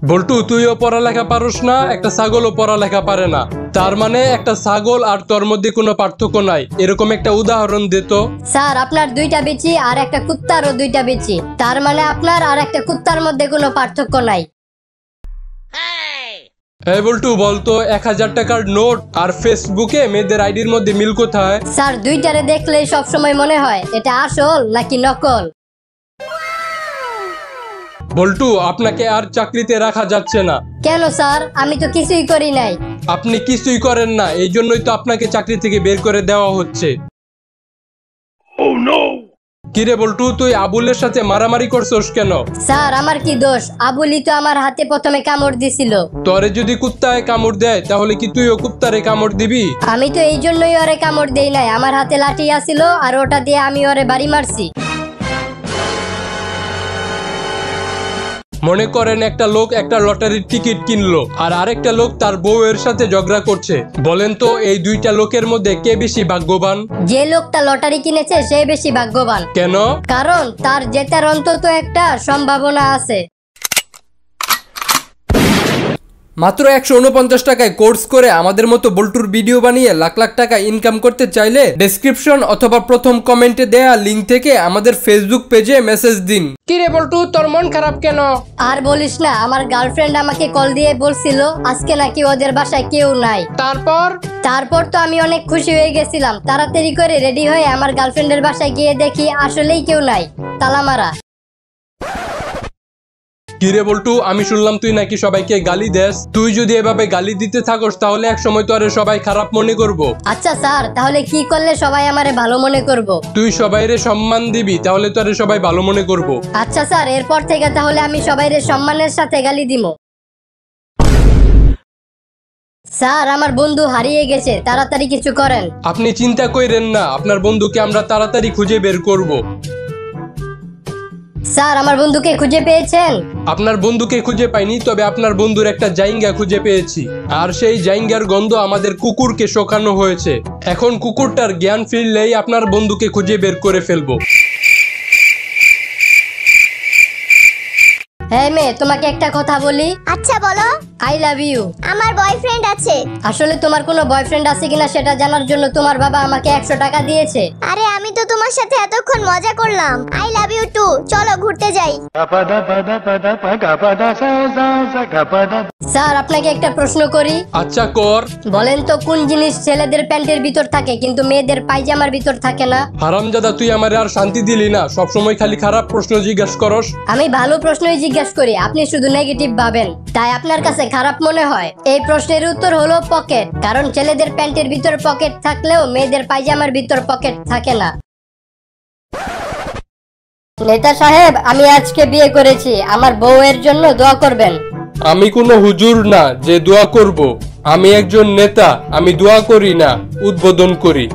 বল্টু, তুইও পড়ালেখা পারস না, একটা ছাগলও পড়ালেখা পারে না, তার মানে একটা ছাগল আর তোর মধ্যে কোনো পার্থক্য নাই, এরকম একটা উদাহরণ দে তো। স্যার, আপনার দুইটা বিচি আর একটা কুত্তারও দুইটা বিচি, তার মানে আপনার আর একটা কুত্তার মধ্যে কোনো পার্থক্য নাই। এই বল্টু, বলতো 1000 টাকার নোট আর ফেসবুকে মেয়েদের আইডির মধ্যে মিল কোথায়? স্যার, দুইটারে দেখলেই সবসময় মনে হয় এটা আসল নাকি নকল। বল্টু, আপনাকে আর চাকরিতে রাখা যাচ্ছে না। কেন স্যার? আমি তো কিছুই করি নাই। আপনি কিছুই করেন না, এই জন্যই তো আপনাকে চাকরি থেকে বের করে দেওয়া হচ্ছে। কিরে বল্টু, তুই আবুলের সাথে মারামারি করছস কেন? স্যার, আমার কি দোষ? আবুলি তো আমার হাতে প্রথমে কামড় দিছিল। তোরে যদি কুত্তায় কামড় দেয় তাহলে কি তুইও কুত্তারে কামড় দিবি? আমি তো এই জন্যই ওরে কামড় দেই নাই, আমার হাতে লাঠি আছিল আর ওটা দিয়ে আমি ওরে বাড়ি মারছি। মনে করেন একটা লোক একটা লটারির টিকিট কিনলো আর আরেকটা লোক তার বউয়ের সাথে ঝগড়া করছে, বলেন তো এই দুইটা লোকের মধ্যে কে বেশি ভাগ্যবান? যে লোকটা লটারি কিনেছে সে বেশি ভাগ্যবান। কেন? কারণ তার জেতার অন্তত একটা সম্ভাবনা আছে। মাত্র 149 টাকায় কোর্স করে আমাদের মতো বল্টুর ভিডিও বানিয়ে লাখ লাখ টাকা ইনকাম করতে চাইলে ডেসক্রিপশন অথবা প্রথম কমেন্টে দেয়া লিংক থেকে আমাদের ফেসবুক পেজে মেসেজ দিন। কিরে বল্টু, তোর মন খারাপ কেন? আর বলিস না, আমার গার্লফ্রেন্ড আমাকে কল দিয়ে বলছিল আজকে নাকি ওদের বাসায় কেউ নাই। তারপর তো আমি অনেক খুশি হয়ে গেছিলাম, তাড়াতাড়ি করে রেডি হয়ে আমার গার্লফ্রেন্ডের বাসায় গিয়ে দেখি আসলেই কেউ নাই, তালা মারা। কিরে বল্টু, আমি শুনলাম তুই নাকি সবাইকে গালি দেস। তুই যদি এভাবে গালি দিতে থাকস তাহলে এক সময় তো আরে সবাই খারাপ মনে করব। আচ্ছা স্যার, তাহলে কি করলে সবাই আমারে ভালো মনে করব? তুই সবাইরে সম্মান দিবি, তাহলে তো আরে সবাই ভালো মনে করব। আচ্ছা স্যার, এরপর থেকে তাহলে আমি সবাইরে সম্মানের সাথে গালি দিব। স্যার, আমার বন্ধু হারিয়ে গেছে, তাড়াতাড়ি কিছু করেন। আপনি চিন্তা কইরেন না, আপনার বন্ধুকে আমরা তাড়াতাড়ি খুঁজে বের করব। স্যার, আমার বন্ধুকে খুঁজে পেয়েছেন? আপনার বন্ধুকে খুঁজে পাইনি, তবে আপনার বন্ধুর একটা জাইঙ্গা খুঁজে পেয়েছি, আর সেই জাইঙ্গার গন্ধ আমাদের কুকুরকে শোকানো হয়েছে। এখন কুকুরটার জ্ঞান ফিরলেই আপনার বন্ধুকে খুঁজে বের করে ফেলবো। হ্যাঁ মেয়ে, তোমাকে একটা কথা বলি। আচ্ছা বলো। I love you. আমার বয়ফ্রেন্ড আছে। আসলে তোমার কোনো বয়ফ্রেন্ড আছে কিনা সেটা জানার জন্য তোমার বাবা আমাকে 100 টাকা দিয়েছে। আরে আমি তো তোমার সাথে এতক্ষণ মজা করলাম। I love you too. চলো ঘুরতে যাই। স্যার, আপনাকে একটা প্রশ্ন করি। আচ্ছা কর। বলেন তো কোন জিনিস ছেলেদের প্যান্টের ভিতর থাকে কিন্তু মেয়েদের পায়জামার ভিতর থাকে না? হারামজাদা, তুই আমারে আর শান্তি দিলি না, সবসময় খালি খারাপ প্রশ্ন জিজ্ঞাসা করস। আমি ভালো প্রশ্নই জিজ্ঞাসা করি, আপনি শুধু নেগেটিভ ভাবেন, তাই আপনার কাছে খারাপ মনে হয়। এই প্রশ্নের উত্তর হলো পকেট, কারণ ছেলেদের প্যান্টের ভিতর পকেট থাকলেও মেয়েদের পায়জামার ভিতর পকেট থাকে না। নেতা সাহেব, আমি আজকে বিয়ে করেছি, আমার বউয়ের জন্য দোয়া করবেন। আমি কোনো হুজুর না যে দোয়া করব, আমি একজন নেতা, আমি দোয়া করি না, উদ্বোধন করি।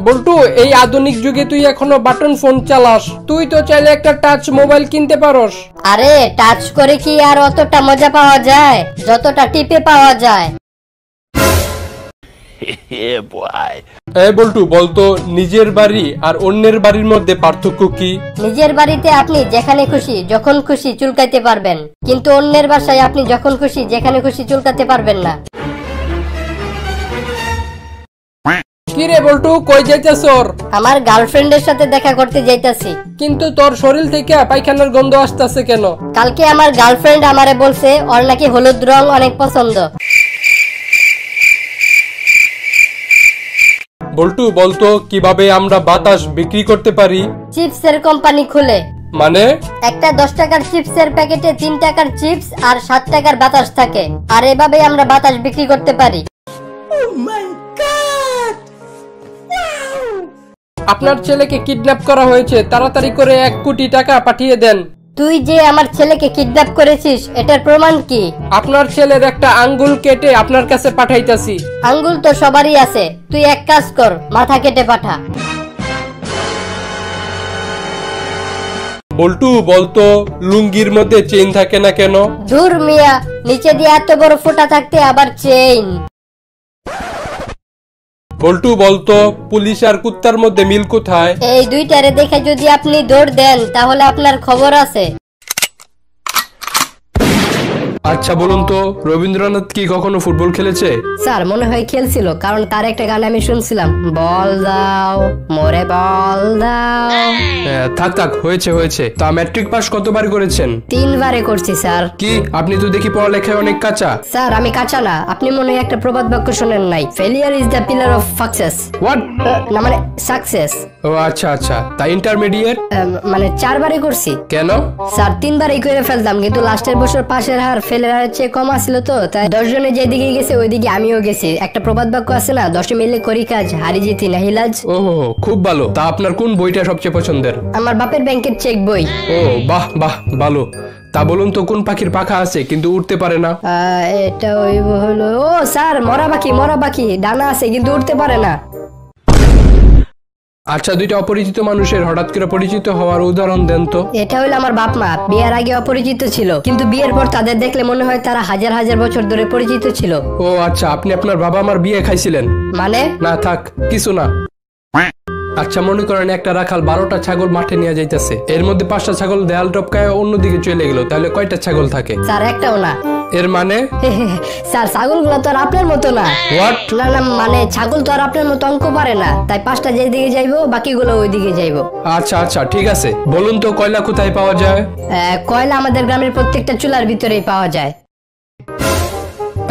বল্টু, এই আধুনিক যুগে তুই এখনো বাটন ফোন চালাস, তুই তো চাইলে একটা টাচ মোবাইল কিনতে পারস। আরে টাচ করে কি আর অতটা মজা পাওয়া যায় যতটা টিপে পাওয়া যায়? এই বল্টু, বলতো নিজের বাড়ি আর অন্যের বাড়ির মধ্যে পার্থক্য কি? নিজের বাড়িতে আপনি যেখানে খুশি যখন খুশি চুলকাইতে পারবেন, কিন্তু অন্যের বাসায় আপনি যখন খুশি যেখানে খুশি চুলকাতে পারবেন না। কিরে বল্টু, কই যাইতাছর? আমার গার্লফ্রেন্ডের সাথে দেখা করতে যাইতাছি। কিন্তু তোর শরীর থেকে পায়খানার গন্ধ আসতেছে কেন? কালকে আমার গার্লফ্রেন্ড আমারে বলছে ওর নাকি হলুদ রং অনেক পছন্দ। বল্টু, বলতো কিভাবে আমরা বাতাস বিক্রি করতে পারি? চিপসের কোম্পানি খুলে। মানে? একটা 10 টাকার চিপসের প্যাকেটে 3 টাকার চিপস আর 7 টাকার বাতাস থাকে, আর এভাবে আমরা বাতাস বিক্রি করতে পারি। আপনার ছেলেকে কিডন্যাপ করা হয়েছে, তাড়াতাড়ি করে 1 কোটি টাকা পাঠিয়ে দেন। তুই যে আমার ছেলেকে কিডন্যাপ করেছিস এটার প্রমাণ কি? আপনার ছেলের একটা আঙ্গুল কেটে আপনার কাছে পাঠাইতাছি। আঙ্গুল তো সবারই আছে, তুই এক কাজ কর, মাথা কেটে পাঠা। বল্টু, বলতো লুঙ্গির মধ্যে চেইন থাকে না কেন? ধুর মিয়া, নিচে দিয়ে এত বড় ফোঁটা থাকতে আবার চেইন। বল্টু বলতো পুলিশ আর কুত্তার মধ্যে মিল কোথায়? এই দুইটারে দেখে যদি আপনি দৌড় দেন তাহলে আপনার খবর আছে। আচ্ছা বলুন তো, রবীন্দ্রনাথ কি কখনো ফুটবল খেলেছে? স্যার মনে হয় খেলছিল, কারণ তার একটা গান আমি শুনছিলাম, বল দাও মোরে বল দাও। থাক হয়েছে। তা ম্যাট্রিক পাস কতবার করেছেন? 3 বারে করছি স্যার। কি আপনি তো দেখি পড়ালেখায় অনেক কাঁচা। স্যার আমি কাঁচা না, আপনি মনে হয় একটা প্রবাদ বাক্য শোনেন নাই, failure is the pillar of success. What? না মানে সাকসেস। ও আচ্ছা তা ইন্টারমিডিয়েট? মানে 4 বারে করছি। কেন? স্যার 3 বারেই করে ফেলতাম, কিন্তু লাস্টের বছর পাশের হার ফেলের হারের চেয়ে কম আসছিল, তো তাই 10 জনে যেদিকে গেছে ওইদিকে আমিও গেছি। একটা প্রবাদ বাক্য আছে না, 10 মিলে করি কাজ, হারি জিতি নাহিলাজ। ওহো খুব ভালো। তা আপনার কোন বইটা সবচেয়ে পছন্দের? আমার বাপের ব্যাংকের চেক বই। ও বাহ ভালো। তা বলুন তো কোন পাখির পাখা আছে কিন্তু উড়তে পারে না? এটা ওই হলো, ও স্যার মরা পাখি, ডানা আছে কিন্তু উড়তে পারে না। আচ্ছা, দুইটা অপরিচিত মানুষের হঠাৎ করে পরিচিত হওয়ার উদাহরণ দেন তো। এটা হলো আমার বাপ মা, বিয়ের আগে অপরিচিত ছিল, কিন্তু বিয়ের পর তাদের দেখলে মনে হয় তারা হাজার হাজার বছর ধরে পরিচিত ছিল। ও আচ্ছা, আপনি আপনার বাবা মার বিয়ে খাইছিলেন? মানে? না থাক, কিছু না। আচ্ছা মনে করেন একটা রাখাল 12টা ছাগল মাঠে নিয়ে যাইতেছে, এর মধ্যে 5টা ছাগল দেয়াল টপকায় অন্যদিকে চলে গেল, তাহলে কয়টা ছাগল থাকে? স্যার একটাও না। এর মানে? স্যার ছাগলগুলো তো আর আপনার মতো না। হোয়াট? না মানে ছাগল তো আর আপনার মতো অঙ্ক পারে না, তাই 5টা যেদিকে যাইবো বাকিগুলো ওইদিকে যাইবো। আচ্ছা ঠিক আছে। বলুন তো কয়লা কোথায় পাওয়া যায়? কয়লা আমাদের গ্রামের প্রত্যেকটা চুলার ভিতরেই পাওয়া যায়।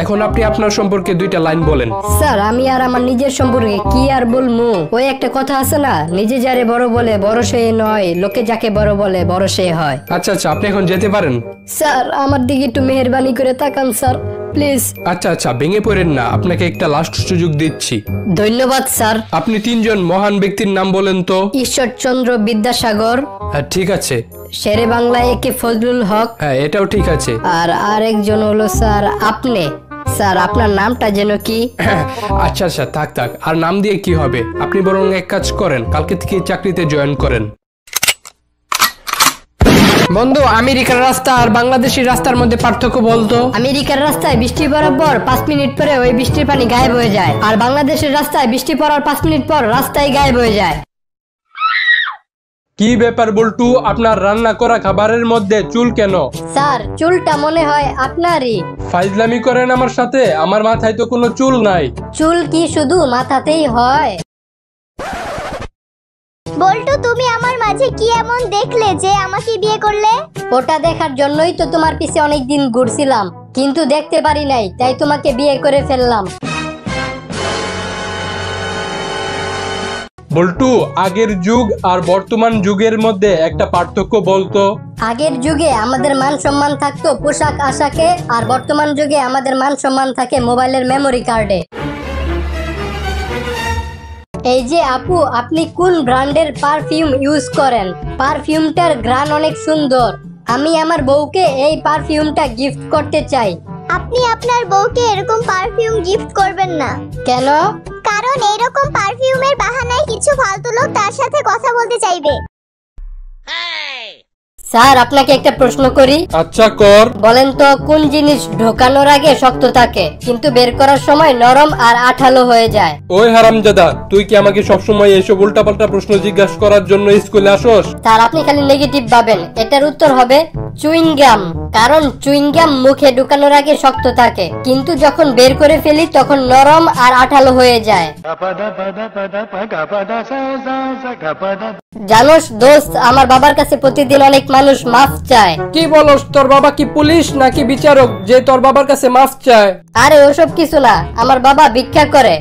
এখন আপনি আপনার সম্পর্কে 2টা লাইন বলেন। স্যার আমি আর আমার নিজের সম্পর্কে কি আর বলবো, ওই একটা কথা আছে না, নিজে যারে বড় বলে বড় সে নয়, লোকে যাকে বড় বলে বড় সে হয়। আচ্ছা আপনি এখন যেতে পারেন। স্যার আমার দিকে একটু মেহেরবানি করে তাকান স্যার, প্লিজ। আচ্ছা ভেঙে পড়েন না, আপনাকে একটা লাস্ট সুযোগ দিচ্ছি। ধন্যবাদ স্যার। আপনি 3 জন মহান ব্যক্তির নাম বলেন তো। ঈশ্বরচন্দ্র বিদ্যাসাগর। হ্যাঁ ঠিক আছে। শেরে বাংলা একে ফজলুল হক। হ্যাঁ এটাও ঠিক আছে। আর আরেকজন হলো স্যার আপনি। স্যার আপনার নামটা যেন কি? আচ্ছা থাক আর নাম দিয়ে কি হবে, আপনি বরং এক কাজ করেন, কালকে থেকে চাকরিতে জয়েন করেন। বন্ধু, আমেরিকার রাস্তা আর বাংলাদেশের রাস্তার মধ্যে পার্থক্য বলতো। আমেরিকার রাস্তায় বৃষ্টি পড়ার পর 5 মিনিট পরে ওই বৃষ্টির পানি গায়েব হয়ে যায়, আর বাংলাদেশের রাস্তায় বৃষ্টি পড়ার 5 মিনিট পর রাস্তায় গায়েব হয়ে যায়। কি ব্যাপার বল্টু, আপনার রান্না করা খাবারের মধ্যে চুল কেন? স্যার চুলটা মনে হয় আপনারই। ফাইজলামি করেন আমার সাথে? আমার মাথায় তো কোনো চুল নাই। চুল কি শুধু মাথাতেই হয়? বল্টু তুমি আমার মাঝে কি এমন দেখলে যে আমাকে বিয়ে করলে? ওটা দেখার জন্যই তো তোমার পিছে অনেকদিন ঘুরছিলাম, কিন্তু দেখতে পারি নাই, তাই তোমাকে বিয়ে করে ফেললাম। বল্টু, আগের যুগ আর বর্তমান যুগের মধ্যে একটা পার্থক্য বলতো। আগের যুগে আমাদের মান সম্মান থাকতো পোশাক আশাকে, আর বর্তমান যুগে আমাদের মান সম্মান থাকে মোবাইলের মেমোরি কার্ডে। এই যে আপু, আপনি কোন ব্র্যান্ডের পারফিউম ইউজ করেন? পারফিউমটার ঘ্রাণ অনেক সুন্দর, আমি আমার বউকে এই পারফিউমটা গিফট করতে চাই। আপনি আপনার বউকে এরকম পারফিউম গিফট করবেন না। কেন? কারণ এইরকম পারফিউমের বাহানায় কিছু ফালতু লোক তার সাথে কথা বলতে চাইবে। স্যার আপনাকে একটা প্রশ্ন করি। আচ্ছা কর। বলেন তো কোন জিনিস ঢোকানোর আগে শক্ত থাকে কিন্তু বের করার সময় নরম আর আঠালো হয়ে যায়? ওই হারামজাদা, তুই কি আমাকে সবসময় এইসব উল্টাপাল্টা প্রশ্ন জিজ্ঞাসা করার জন্য স্কুলে আসোস? স্যার আপনি খালি নেগেটিভ ভাবেন, এটার উত্তর হবে চুইংগাম। কারণ চুইংগাম মুখে ঢুকানোর আগে শক্ত থাকে, কিন্তু যখন বের করে ফেলি তখন নরম আর আঠালো হয়ে যায়। জানোস দোস্ত, আমার বাবার কাছে প্রতিদিন অনেক মানুষ মাফ চায়। কি বলস? তোর বাবা কি পুলিশ নাকি বিচারক যে তোর বাবার কাছে মাফ চায়? আরে ওসব কিছু না, আমার বাবা ভিক্ষা করে।